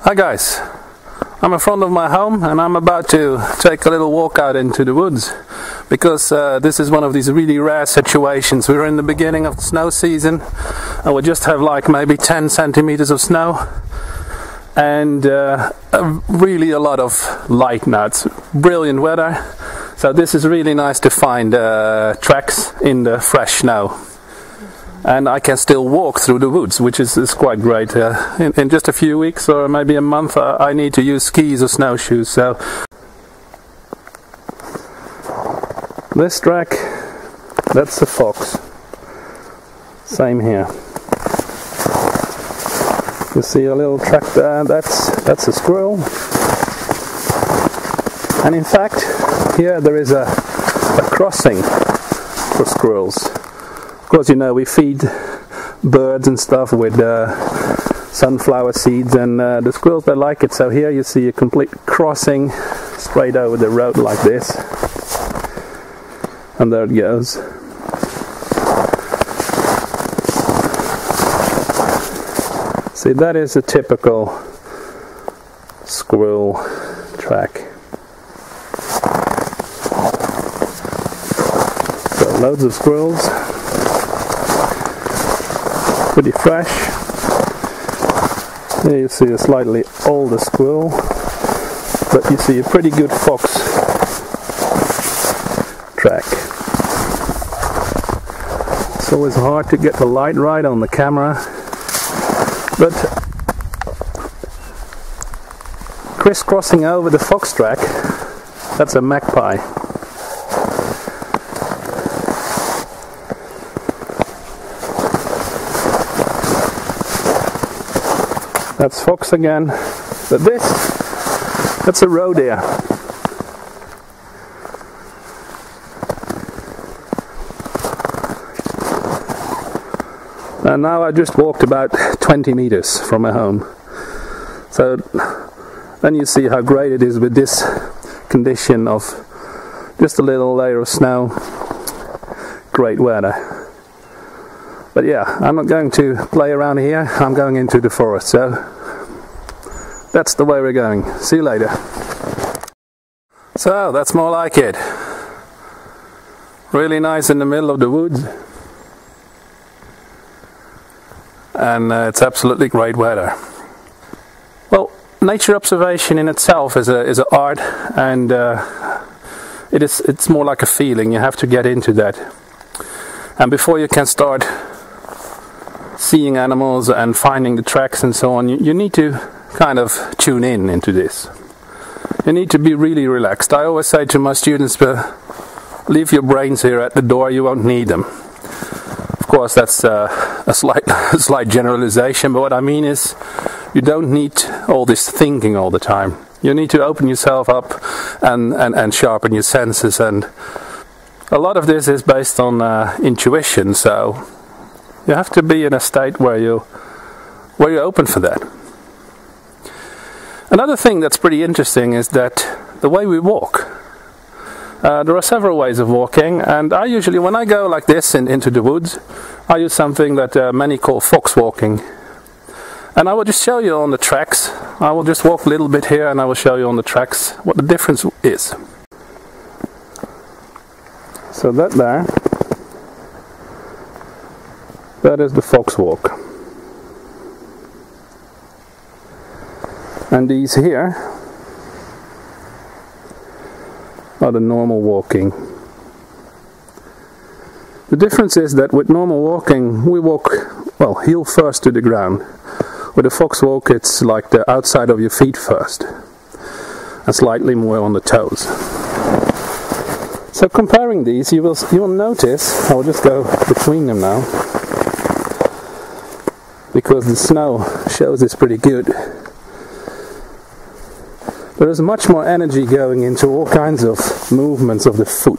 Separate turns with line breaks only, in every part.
Hi guys, I'm in front of my home and I'm about to take a little walk out into the woods because this is one of these really rare situations. We're in the beginning of the snow season and we just have like maybe 10 centimeters of snow and really a lot of light now. It's brilliant weather, so this is really nice to find tracks in the fresh snow. And I can still walk through the woods, which is quite great. In just a few weeks or maybe a month I need to use skis or snowshoes. So this track, that's a fox. Same here. You see a little track there, that's a squirrel. And in fact, here there is a crossing for squirrels. Of course, you know, we feed birds and stuff with sunflower seeds, and the squirrels, they like it. So here you see a complete crossing straight over the road like this. And there it goes. See, that is a typical squirrel track. So loads of squirrels. Pretty fresh. Here you see a slightly older squirrel, but you see a pretty good fox track. It's always hard to get the light right on the camera, but crisscrossing over the fox track, that's a magpie. That's fox again, but that's a roe deer. And now I just walked about 20 meters from my home. So then you see how great it is with this condition of just a little layer of snow. Great weather. But yeah, I'm not going to play around here, I'm going into the forest, so that's the way we're going. See you later. So, that's more like it. Really nice in the middle of the woods. And it's absolutely great weather. Well, nature observation in itself is an art, and it's more like a feeling. You have to get into that. And before you can start seeing animals and finding the tracks and so on, you need to kind of tune in into this. You need to be really relaxed. I always say to my students, leave your brains here at the door, you won't need them. Of course, that's a slight generalization, but what I mean is you don't need all this thinking all the time. You need to open yourself up and sharpen your senses, and a lot of this is based on intuition, so you have to be in a state where you're open for that. Another thing that's pretty interesting is that the way we walk. There are several ways of walking, and I usually, when I go like this into the woods, I use something that many call fox walking. And I will just show you on the tracks. I will just walk a little bit here and I will show you on the tracks what the difference is. So that is the fox walk. And these here are the normal walking. The difference is that with normal walking we walk, well, heel first to the ground. With a fox walk it's like the outside of your feet first and slightly more on the toes. So comparing these, you will notice, I will just go between them now, because the snow shows this pretty good. There is much more energy going into all kinds of movements of the foot.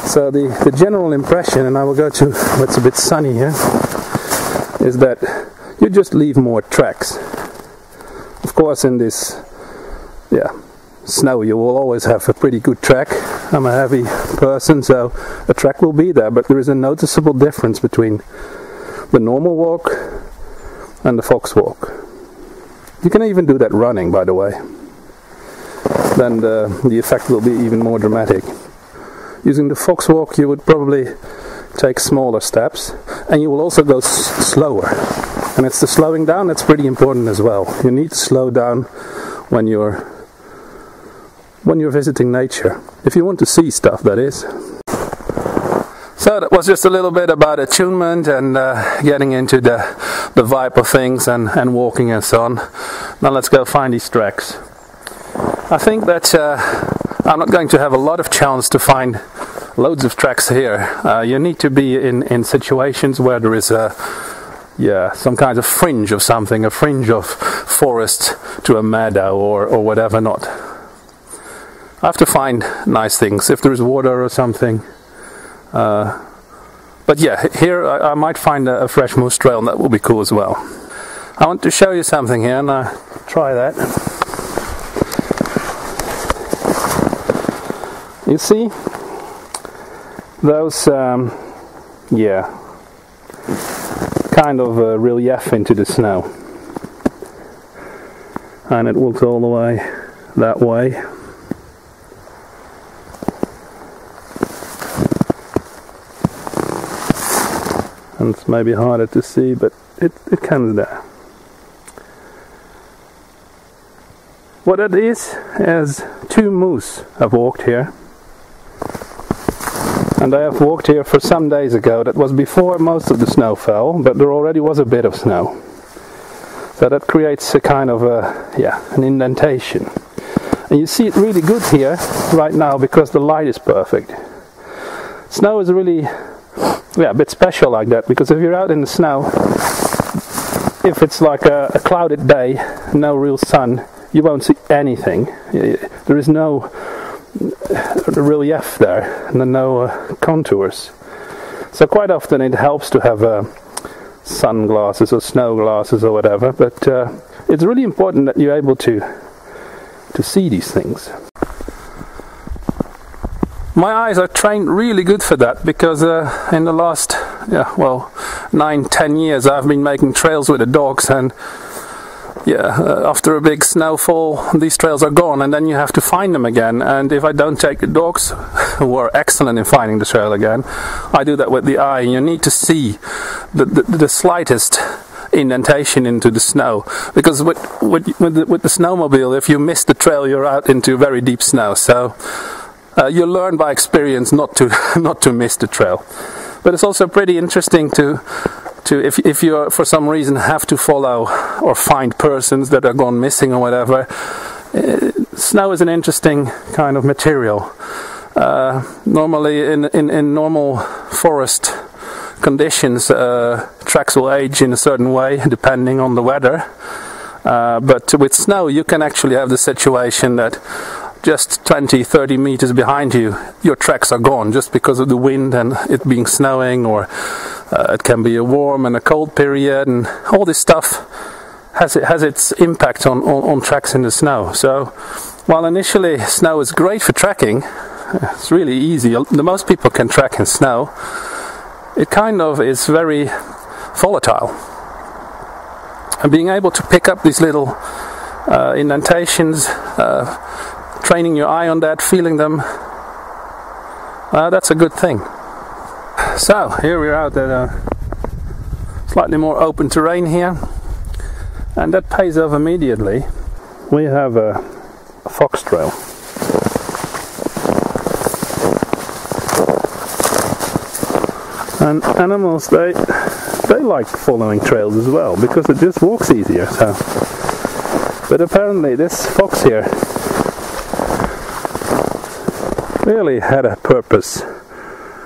So the general impression, and I will go to what's a bit sunny here, is that you just leave more tracks. Of course, in this snow you will always have a pretty good track. I'm a heavy person, so a track will be there, but there is a noticeable difference between the normal walk and the fox walk. You can even do that running, by the way. Then the effect will be even more dramatic. Using the fox walk, you would probably take smaller steps, and you will also go slower. And it's the slowing down that's pretty important as well. You need to slow down when you're visiting nature, if you want to see stuff, that is. So that was just a little bit about attunement and getting into the vibe of things and walking and so on. Now let's go find these tracks. I think that I'm not going to have a lot of chance to find loads of tracks here. You need to be in situations where there is some kind of fringe of something, a fringe of forest to a meadow or whatever not. I have to find nice things, if there is water or something. But yeah, here I might find a fresh moose trail, and that will be cool as well. I want to show you something here, and try that. You see those, kind of relief into the snow, and it walks all the way that way. And it's maybe harder to see, but it comes there. What it is 2 moose have walked here. And they have walked here for some days ago. That was before most of the snow fell, but there already was a bit of snow. So that creates a kind of an indentation. And you see it really good here right now because the light is perfect. Snow is really a bit special like that, because if you're out in the snow, if it's like a clouded day, no real sun, you won't see anything. There is no relief there, and no contours. So quite often it helps to have sunglasses or snow glasses or whatever, but it's really important that you're able to see these things. My eyes are trained really good for that, because in the last 9-10 years I've been making trails with the dogs, and after a big snowfall these trails are gone, and then you have to find them again. And if I don't take the dogs, who are excellent in finding the trail again, I do that with the eye. You need to see the slightest indentation into the snow, because with the snowmobile, if you miss the trail, you're out into very deep snow. So you learn by experience not to miss the trail. But it's also pretty interesting to if you for some reason have to follow or find persons that are gone missing or whatever. Snow is an interesting kind of material. Normally in normal forest conditions, tracks will age in a certain way depending on the weather. But with snow you can actually have the situation that just 20-30 meters behind you, your tracks are gone just because of the wind and it being snowing, or it can be a warm and a cold period, and all this stuff has its impact on tracks in the snow. So while initially snow is great for tracking, it's really easy. The most people can track in snow. It kind of is very volatile, and being able to pick up these little indentations, training your eye on that, feeling them, that's a good thing. So here we're out at slightly more open terrain here, and that pays off immediately. We have a fox trail. And animals, they like following trails as well, because it just walks easier. So, but apparently this fox here really had a purpose,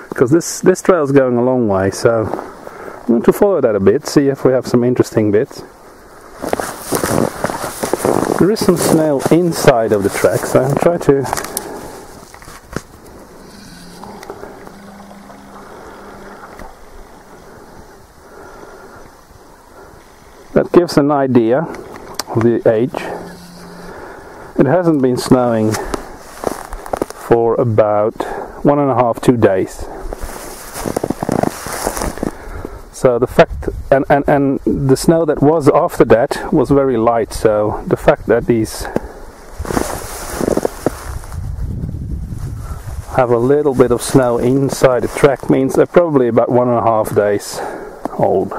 because this trail is going a long way, so I'm going to follow that a bit, see if we have some interesting bits. There is some snail inside of the track, so I'll try to that gives an idea of the age. It hasn't been snowing for about 1.5-2 days. So the fact, and the snow that was after that was very light, so the fact that these have a little bit of snow inside the track means they're probably about 1.5 days old,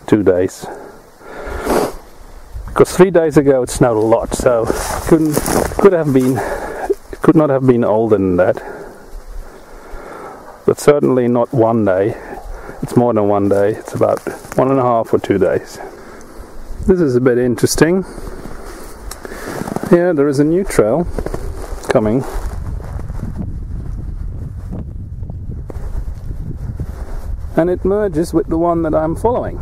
2 days. Because 3 days ago it snowed a lot, so could not have been older than that. But certainly not 1 day. It's more than 1 day. It's about 1.5 or 2 days. This is a bit interesting. Yeah, there is a new trail coming. And it merges with the one that I'm following.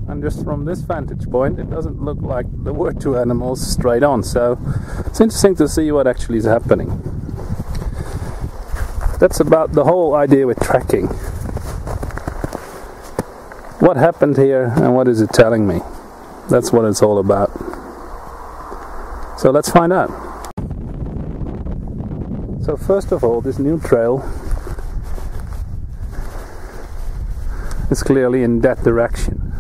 And just from this vantage point, it doesn't look like there were two animals straight on. So it's interesting to see what actually is happening. That's about the whole idea with tracking. What happened here and what is it telling me? That's what it's all about. So let's find out. So first of all, this new trail is clearly in that direction.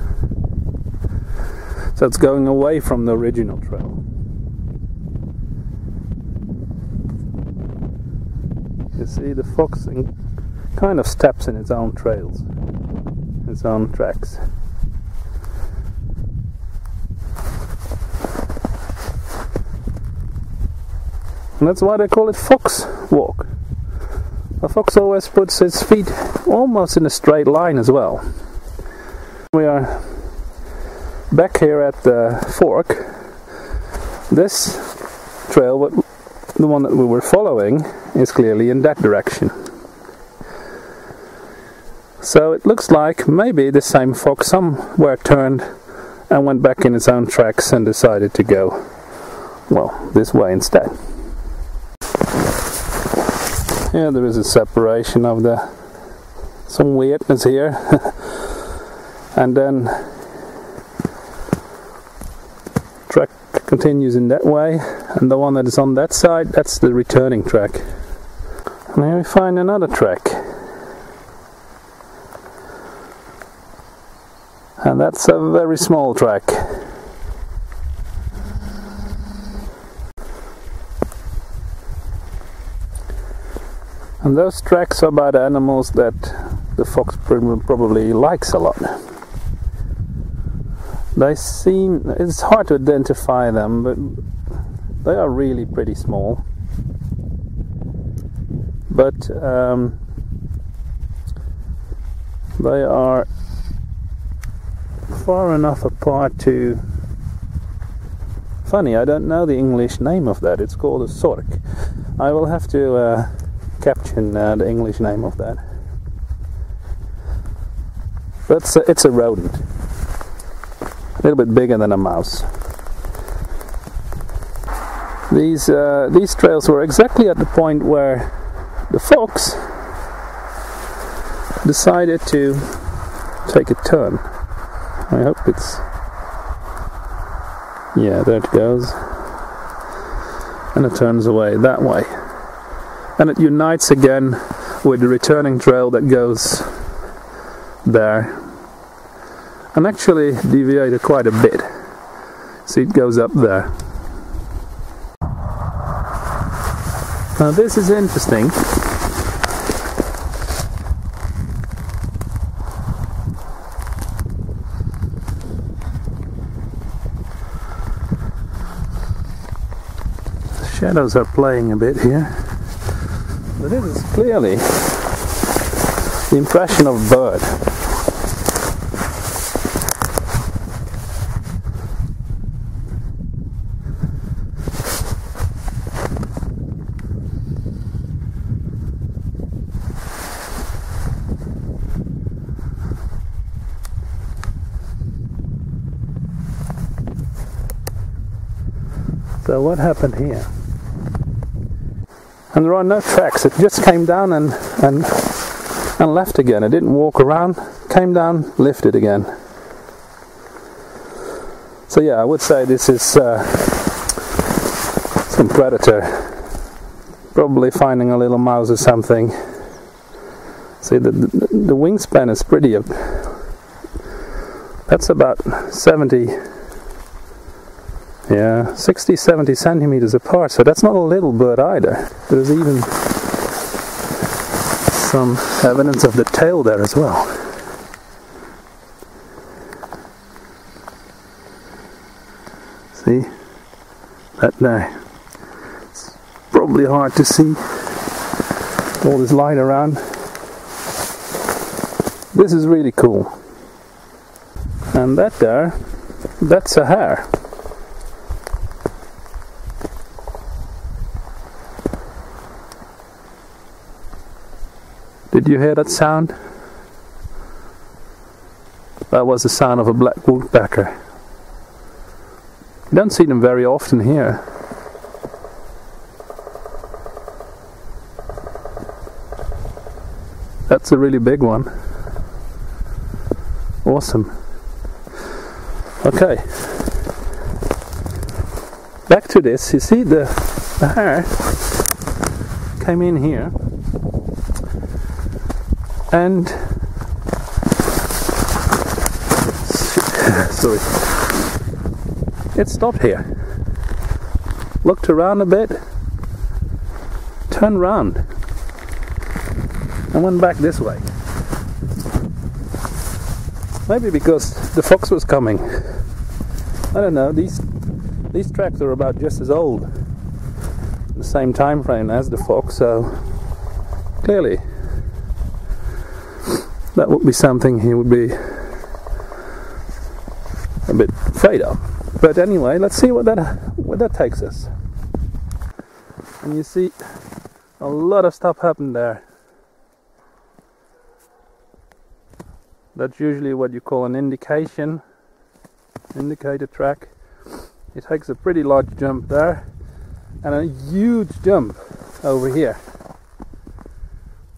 So it's going away from the original trail. You see, the fox kind of steps in its own trails, its own tracks. And that's why they call it fox walk. A fox always puts its feet almost in a straight line as well. We are back here at the fork. This trail, the one that we were following, is clearly in that direction. So it looks like maybe the same fox somewhere turned and went back in its own tracks and decided to go, well, this way instead. Yeah, there is a separation of some weirdness here. And then track continues in that way, and the one that is on that side, that's the returning track. And here we find another track. And that's a very small track. And those tracks are about animals that the fox probably likes a lot. They seem, it's hard to identify them, but they are really pretty small. But they are far enough apart to... Funny, I don't know the English name of that. It's called a sork. I will have to caption the English name of that. But it's a rodent. A little bit bigger than a mouse. These trails were exactly at the point where the fox decided to take a turn. I hope it's... yeah, there it goes. And it turns away that way. And it unites again with the returning trail that goes there. And actually deviated quite a bit. See, it goes up there. Now this is interesting. The shadows are playing a bit here. But this is clearly the impression of a bird. So what happened here? And there are no tracks. It just came down and left again. It didn't walk around, came down, lifted again. So yeah, I would say this is some predator. Probably finding a little mouse or something. See, the wingspan is pretty. That's about 60, 70 centimeters apart. So that's not a little bird either. There's even some evidence of the tail there as well. See that there? It's probably hard to see. All this light around. This is really cool. And that there, that's a hare. Did you hear that sound? That was the sound of a black woodpecker. You don't see them very often here. That's a really big one. Awesome. Okay. Back to this. You see the hare came in here and sorry. It stopped here. Looked around a bit, turned round and went back this way. Maybe because the fox was coming. I don't know, these tracks are about just as old, the same time frame as the fox, so clearly that would be something he would be a bit afraid of. But anyway, let's see what that takes us. And you see a lot of stuff happened there. That's usually what you call an indicator track. It takes a pretty large jump there and a huge jump over here.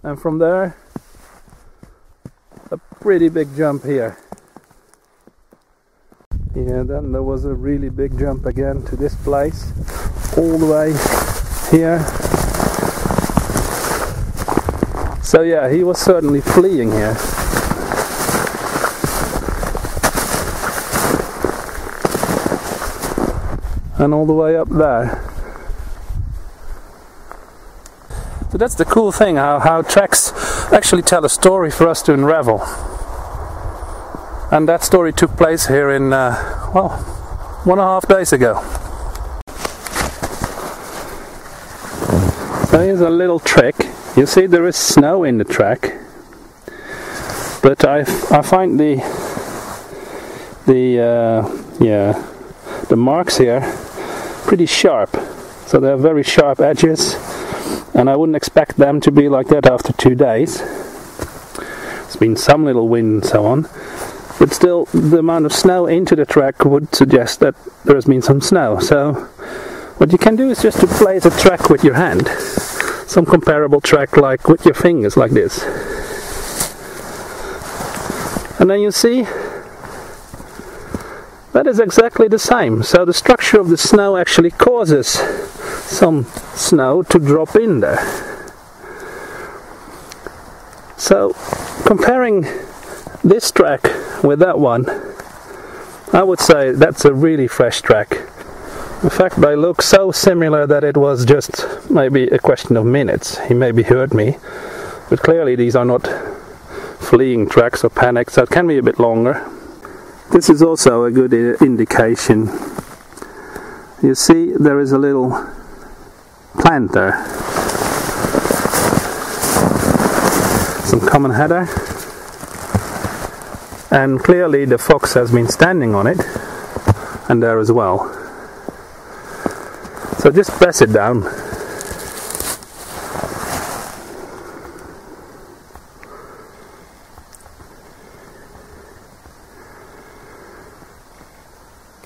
And from there, a pretty big jump here. Yeah, then there was a really big jump again to this place, all the way here. So yeah, he was certainly fleeing here. And all the way up there. So that's the cool thing, how tracks actually tell a story for us to unravel. And that story took place here in, well, 1.5 days ago. So here's a little trick. You see there is snow in the track, but I find the marks here pretty sharp. So they have very sharp edges, and I wouldn't expect them to be like that after 2 days. There's been some little wind and so on. But still, the amount of snow into the track would suggest that there has been some snow. So what you can do is just to place a track with your hand. Some comparable track like with your fingers, like this. And then you see, that is exactly the same. So the structure of the snow actually causes some snow to drop in there. So comparing this track with that one, I would say that's a really fresh track. In fact, they look so similar that it was just maybe a question of minutes. He maybe heard me, but clearly these are not fleeing tracks or panic, so it can be a bit longer. This is also a good indication. You see there is a little plant there, some common heather. And clearly the fox has been standing on it, and there as well. So just press it down.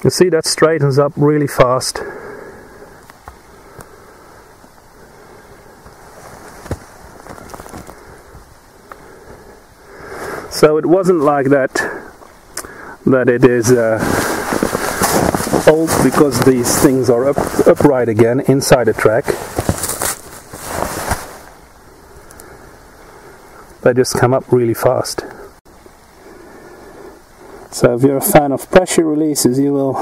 You see that straightens up really fast. So it wasn't like that it is old because these things are upright again inside the track. they just come up really fast. So if you're a fan of pressure releases, you will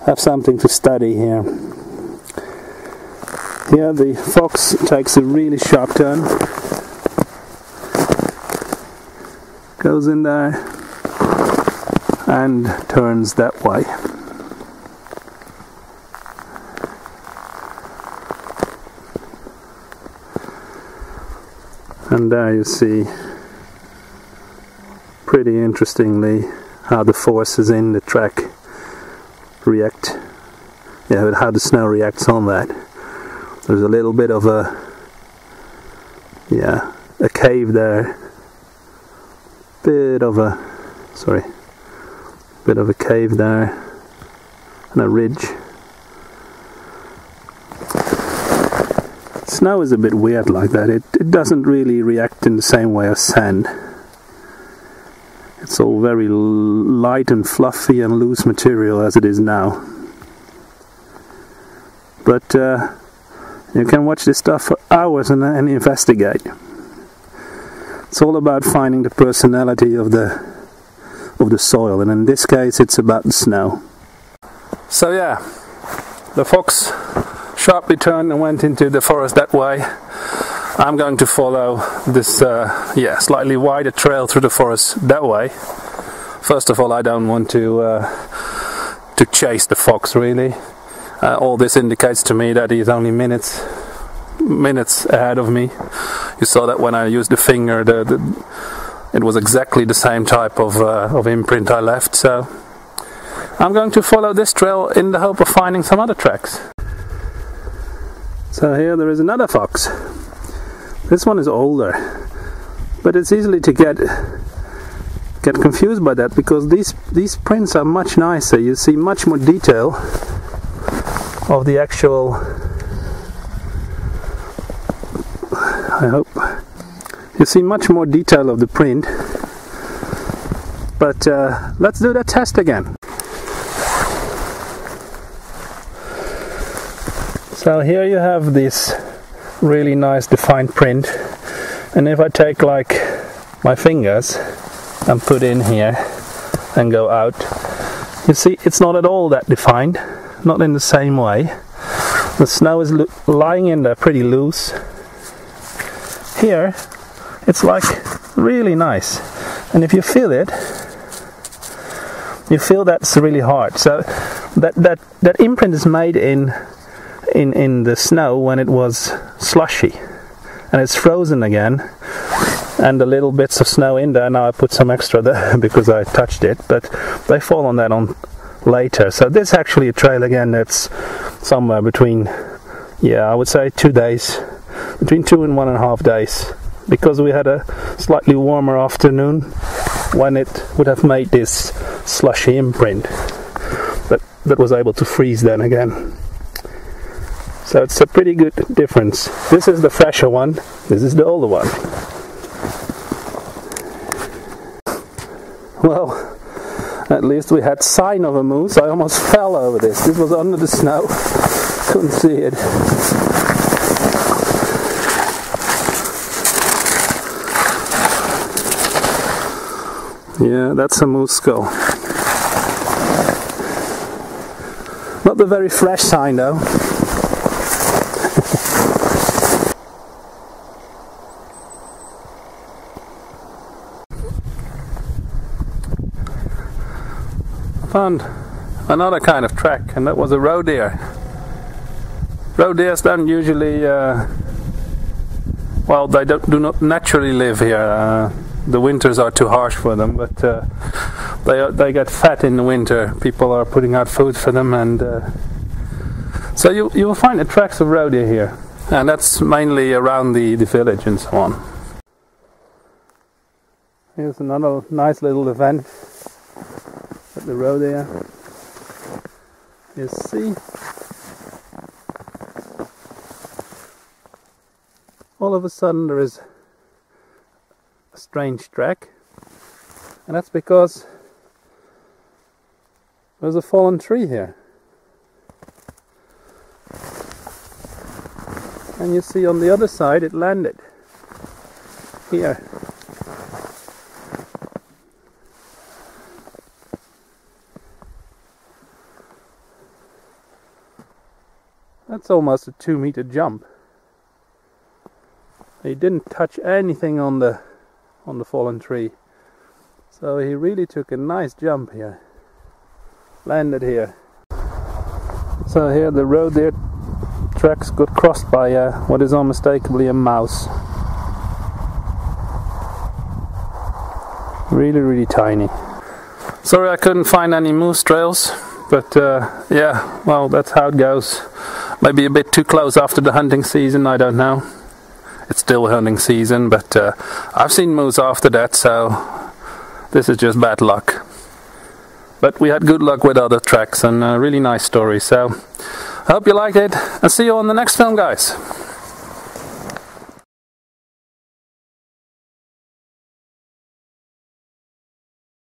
have something to study here. Here the fox takes a really sharp turn, goes in there and turns that way. And there you see, pretty interestingly, how the forces in the track react, how the snow reacts on that. There's a little bit of a cave there, bit of a cave there, and a ridge. Snow is a bit weird like that. It doesn't really react in the same way as sand. It's all very light and fluffy and loose material as it is now. But you can watch this stuff for hours and investigate. It's all about finding the personality of the soil, and in this case it's about the snow. So yeah, the fox sharply turned and went into the forest that way. I'm going to follow this slightly wider trail through the forest that way. First of all, I don't want to chase the fox really. All this indicates to me that he's only minutes ahead of me. You saw that when I used the finger, it was exactly the same type of imprint I left. So I'm going to follow this trail in the hope of finding some other tracks. So here there is another fox. This one is older, but it's easily to get confused by that, because these prints are much nicer. You see much more detail of the actual, I hope you see much more detail of the print. But let's do that test again. So here you have this really nice defined print, and if I take like my fingers and put in here and go out, you see it's not at all that defined, not in the same way. The snow is lying in there pretty loose. Here it's like really nice, and if you feel it, you feel that's really hard. So that imprint is made in the snow when it was slushy, and it's frozen again, and the little bits of snow in there, now I put some extra there because I touched it, but they fall on that on later. So this is actually a trail again that's somewhere between, I would say 2 days, between 2 and 1.5 days, because we had a slightly warmer afternoon when it would have made this slushy imprint that was able to freeze then again. So it's a pretty good difference. This is the fresher one, this is the older one. Well, at least we had sign of a moose. I almost fell over this. This was under the snow. Couldn't see it. Yeah, that's a moose skull. Not the very fresh sign though. Found another kind of track, and that was a roe deer. Roe deers don't usually, they do not naturally live here. The winters are too harsh for them, but they get fat in the winter. People are putting out food for them, and so you will find the tracks of roe deer here, and that's mainly around the village and so on. Here's another nice little event at the roe deer. You see, all of a sudden there is a strange track, and that's because there's a fallen tree here, and you see on the other side it landed. here. That's almost a 2-meter jump. He didn't touch anything on the fallen tree. So he really took a nice jump here. Landed here. So here the road there tracks got crossed by what is unmistakably a mouse. Really, really tiny. Sorry I couldn't find any moose trails, but yeah, well, that's how it goes. Maybe a bit too close after the hunting season, I don't know. It's still hunting season, but I've seen moose after that, so this is just bad luck. But we had good luck with other tracks and a really nice story, so I hope you liked it, and see you on the next film, guys.